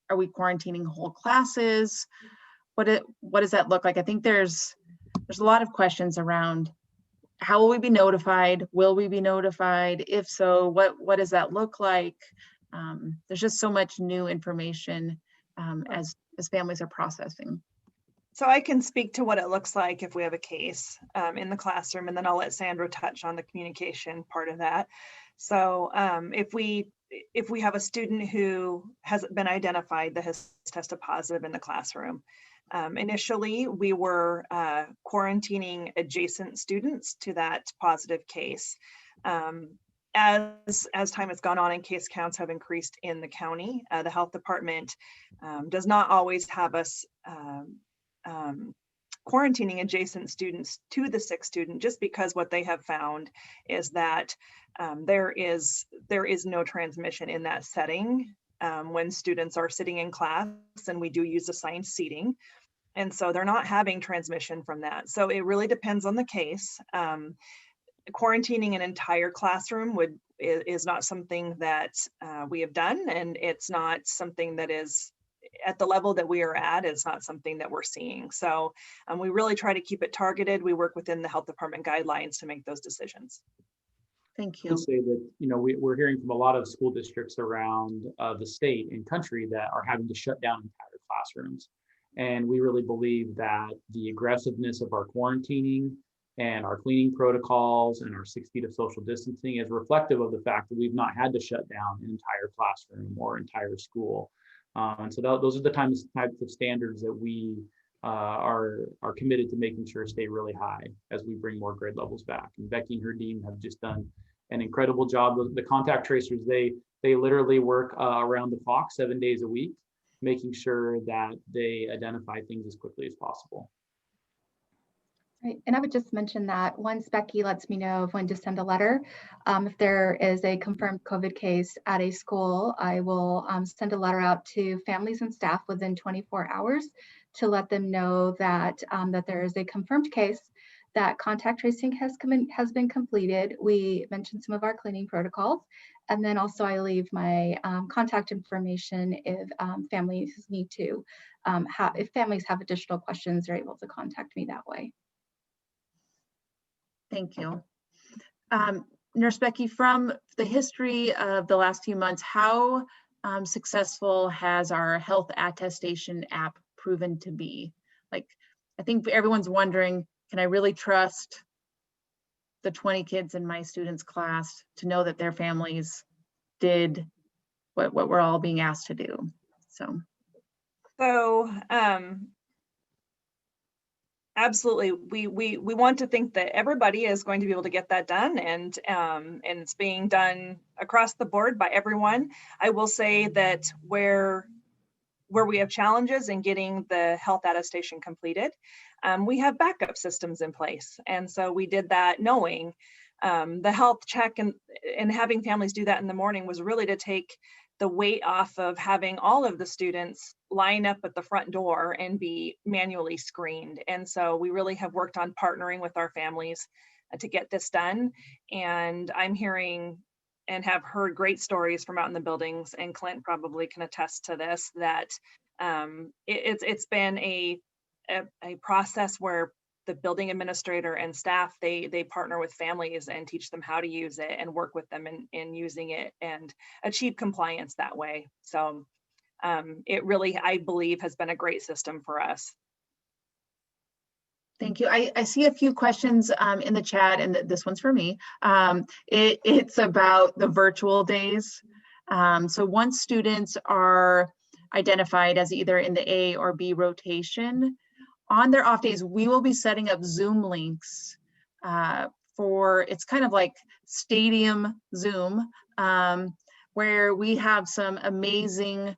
are we quarantining whole classes? What does that look like? I think there's there's a lot of questions around how will we be notified? Will we be notified? If so, what does that look like? There's just so much new information as families are processing. So I can speak to what it looks like if we have a case in the classroom, and then I'll let Sandra touch on the communication part of that. So if we have a student who has been identified that has tested positive in the classroom, initially we were quarantining adjacent students to that positive case. As time has gone on and case counts have increased in the county, the health department does not always have us quarantining adjacent students to the sick student, just because what they have found is that there is no transmission in that setting when students are sitting in class, and we do use assigned seating. And so they're not having transmission from that. So it really depends on the case. Quarantining an entire classroom is not something that we have done, and it's not something that is at the level that we are at. It's not something that we're seeing. So we really try to keep it targeted. We work within the health department guidelines to make those decisions. Thank I you. would say that, we're hearing from a lot of school districts around the state and country that are having to shut down entire classrooms. And we really believe that the aggressiveness of our quarantining and our cleaning protocols and our 6 feet of social distancing is reflective of the fact that we've not had to shut down an entire classroom or entire school. And so those are the types of standards that we are committed to making sure stay really high as we bring more grade levels back. And Becky and her team have just done an incredible job. The contact tracers, they literally work around the clock 7 days a week, making sure that they identify things as quickly as possible. Right. And I would just mention that once Becky lets me know of when to send a letter, if there is a confirmed COVID case at a school, I will send a letter out to families and staff within 24 hours to let them know that, that there is a confirmed case, that contact tracing has been completed. We mentioned some of our cleaning protocols, and then also I leave my contact information if families need to, if families have additional questions, they're able to contact me that way. Thank you. Nurse Becky, from the history of the last few months, how successful has our health attestation app proven to be? Like, I think everyone's wondering, can I really trust the 20 kids in my students' class to know that their families did what we're all being asked to do? So absolutely, we want to think that everybody is going to be able to get that done, and it's being done across the board by everyone. I will say that where we have challenges in getting the health attestation completed, we have backup systems in place, and so we did that knowing the health check and having families do that in the morning was really to take the weight off of having all of the students line up at the front door and be manually screened. And so we really have worked on partnering with our families to get this done. And I'm hearing and have heard great stories from out in the buildings, and Clint probably can attest to this, that it's been a process where the building administrator and staff, they partner with families and teach them how to use it and work with them in using it and achieve compliance that way. So it really, I believe, has been a great system for us. thank you. I see a few questions in the chat, and this one's for me. It's about the virtual days. So once students are identified as either in the A or B rotation, on their off days, we will be setting up Zoom links it's kind of like stadium Zoom, where we have some amazing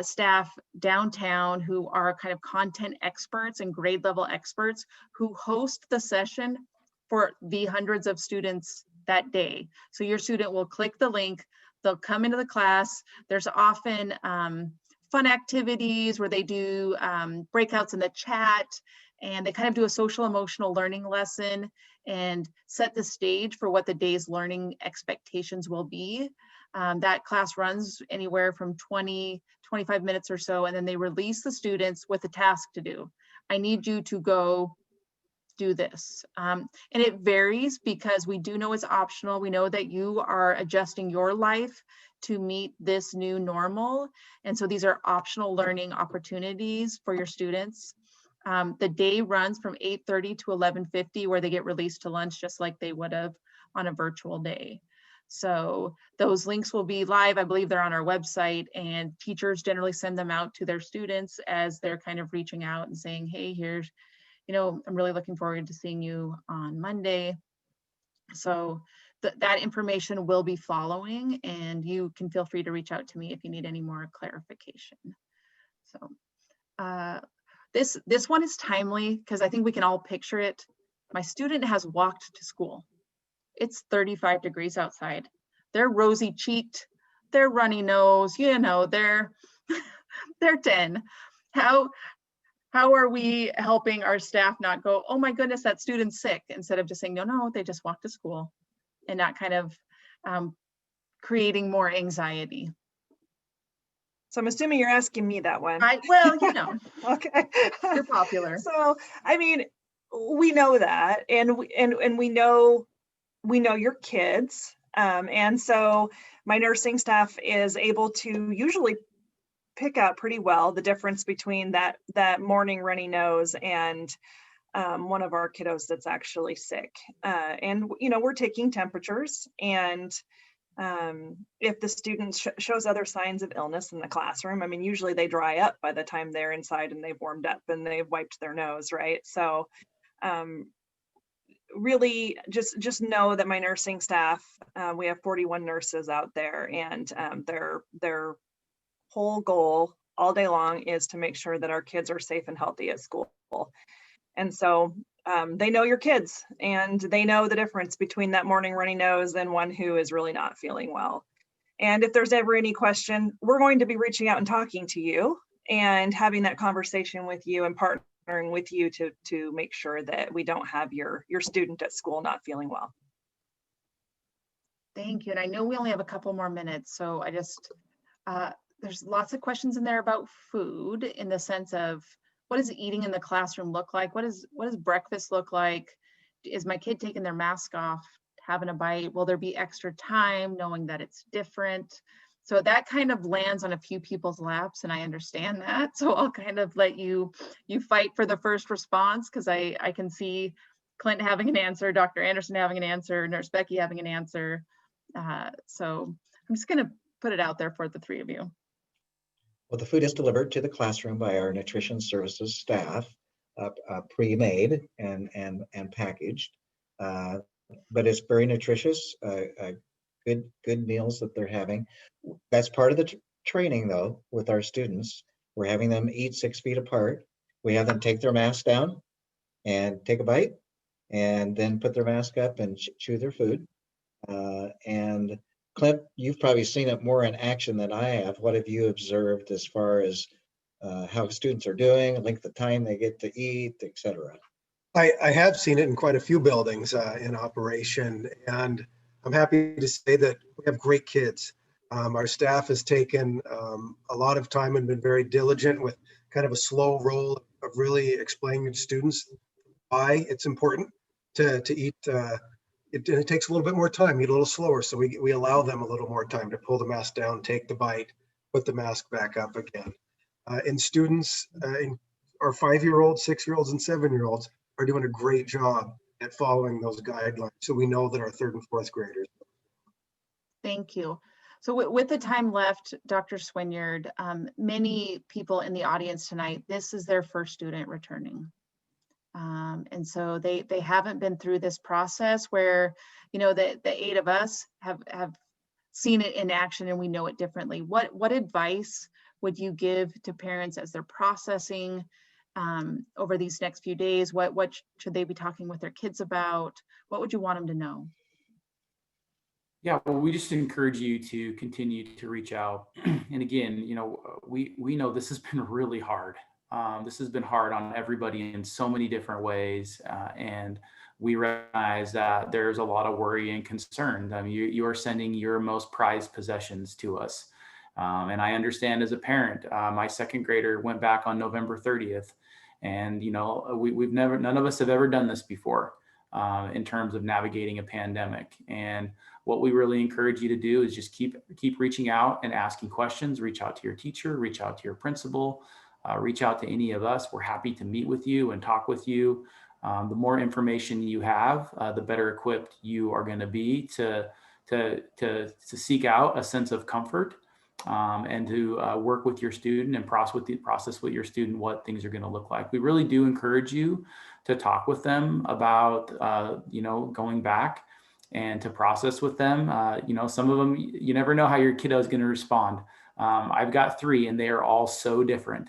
staff downtown who are kind of content experts and grade level experts who host the session for the hundreds of students that day. So your student will click the link, they'll come into the class. There's often fun activities where they do breakouts in the chat, and they kind of do a social emotional learning lesson and set the stage for what the day's learning expectations will be. That class runs anywhere from 20-25 minutes or so, and then they release the students with a task to do. I need you to go do this. And it varies because we do know it's optional. We know that you are adjusting your life to meet this new normal. And so these are optional learning opportunities for your students. The day runs from 8:30 to 11:50, where they get released to lunch just like they would have on a virtual day. So those links will be live. I believe they're on our website, and teachers generally send them out to their students as they're kind of reaching out and saying, hey, here's, I'm really looking forward to seeing you on Monday. So that information will be following, and you can feel free to reach out to me if you need any more clarification. So this one is timely because I think we can all picture it. My student has walked to school. It's 35 degrees outside. They're rosy cheeked, they're runny nose, they're 10. How are we helping our staff not go, oh my goodness, that student's sick, instead of just saying, no, they just walked to school, and not kind of creating more anxiety. So I'm assuming you're asking me that one. Well, Okay. You're popular. So, I mean, we know that, and we know your kids. And so my nursing staff is able to usually pick out pretty well the difference between that morning runny nose and one of our kiddos that's actually sick. And, we're taking temperatures, and if the student shows other signs of illness in the classroom, I mean, usually they dry up by the time they're inside and they've warmed up and they've wiped their nose, right? So really just know that my nursing staff, we have 41 nurses out there, and their whole goal all day long is to make sure that our kids are safe and healthy at school. And so they know your kids, and they know the difference between that morning runny nose and one who is really not feeling well. And if there's ever any question, we're going to be reaching out and talking to you and having that conversation with you and partnering with you to make sure that we don't have your student at school not feeling well. Thank you. And I know we only have a couple more minutes, so I just, there's lots of questions in there about food, in the sense of, what does eating in the classroom look like? What does breakfast look like? Is my kid taking their mask off, having a bite? Will there be extra time, knowing that it's different? So that kind of lands on a few people's laps, and I understand that. So I'll kind of let you fight for the first response, because I can see Clint having an answer, Dr. Anderson having an answer, Nurse Becky having an answer. So I'm just going to put it out there for the three of you. Well, the food is delivered to the classroom by our nutrition services staff, pre-made and packaged, but it's very nutritious. Good meals that they're having. That's part of the training, though, with our students. We're having them eat 6 feet apart. We have them take their mask down and take a bite, and then put their mask up and chew their food. And Clint, you've probably seen it more in action than I have. What have you observed as far as how students are doing, length of time they get to eat, et cetera? I have seen it in quite a few buildings in operation, and I'm happy to say that we have great kids. Our staff has taken a lot of time and been very diligent with kind of a slow roll of really explaining to students why it's important to eat. It takes a little bit more time, eat a little slower. So we allow them a little more time to pull the mask down, take the bite, put the mask back up again. And students, our 5-year-olds, 6-year-olds, and 7-year-olds are doing a great job at following those guidelines. So we know that our 3rd and 4th graders. Thank you. So with the time left, Dr. Swinyard, many people in the audience tonight, this is their first student returning. And so they haven't been through this process where, the 8 of us have seen it in action, and we know it differently. What advice would you give to parents as they're processing over these next few days? What should they be talking with their kids about? What would you want them to know? Yeah, well, we just encourage you to continue to reach out. And again, we know this has been really hard. This has been hard on everybody in so many different ways. And we recognize that there's a lot of worry and concern. I mean, you are sending your most prized possessions to us. And I understand as a parent, my 2nd grader went back on November 30th. And, none of us have ever done this before in terms of navigating a pandemic. And what we really encourage you to do is just keep reaching out and asking questions. Reach out to your teacher, reach out to your principal, reach out to any of us. We're happy to meet with you and talk with you. The more information you have, the better equipped you are going to be to seek out a sense of comfort and to work with your student and process with your student what things are going to look like. We really do encourage you to talk with them about going back and to process with them. Some of them, you never know how your kiddo is going to respond. I've got 3 and they are all so different.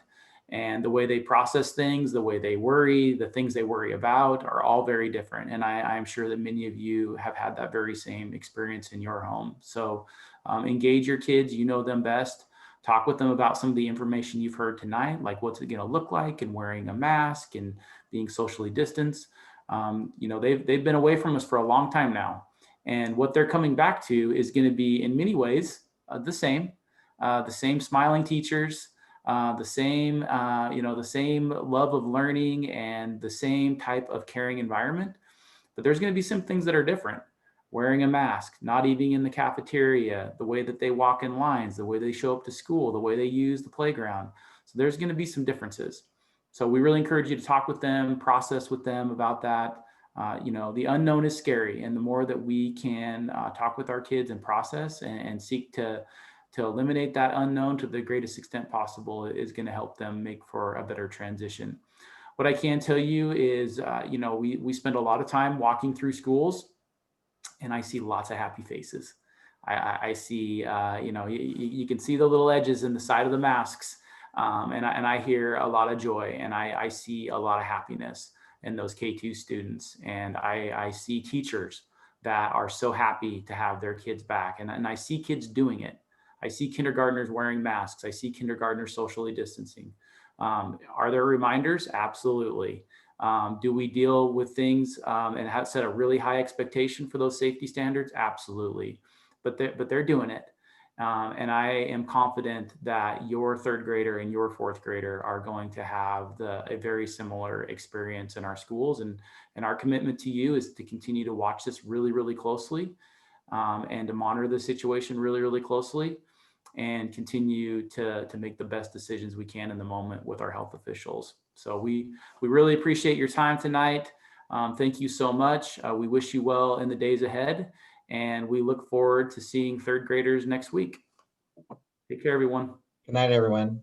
And the way they process things, the way they worry, the things they worry about are all very different. And I'm sure that many of you have had that very same experience in your home. So engage your kids, you know them best. Talk with them about some of the information you've heard tonight, like what's it going to look like and wearing a mask and being socially distanced. They've been away from us for a long time now. And what they're coming back to is going to be in many ways the same smiling teachers, the same love of learning and the same type of caring environment. But there's going to be some things that are different. Wearing a mask, not eating in the cafeteria, the way that they walk in lines, the way they show up to school, the way they use the playground. So there's going to be some differences. So we really encourage you to talk with them, process with them about that. The unknown is scary. And the more that we can talk with our kids and process and seek to eliminate that unknown to the greatest extent possible is going to help them make for a better transition. What I can tell you is, we spend a lot of time walking through schools and I see lots of happy faces. I see, you can see the little edges in the side of the masks. And I hear a lot of joy and I see a lot of happiness in those K2 students. And I see teachers that are so happy to have their kids back. And I see kids doing it. I see kindergartners wearing masks. I see kindergartners socially distancing. Are there reminders? Absolutely. Do we deal with things and have set a really high expectation for those safety standards? Absolutely. But they're doing it. And I am confident that your 3rd grader and your 4th grader are going to have a very similar experience in our schools. And our commitment to you is to continue to watch this really, really closely and to monitor the situation really, really closely and continue to make the best decisions we can in the moment with our health officials. So we really appreciate your time tonight. Thank you so much. We wish you well in the days ahead, and we look forward to seeing 3rd graders next week. Take care, everyone. Good night, everyone.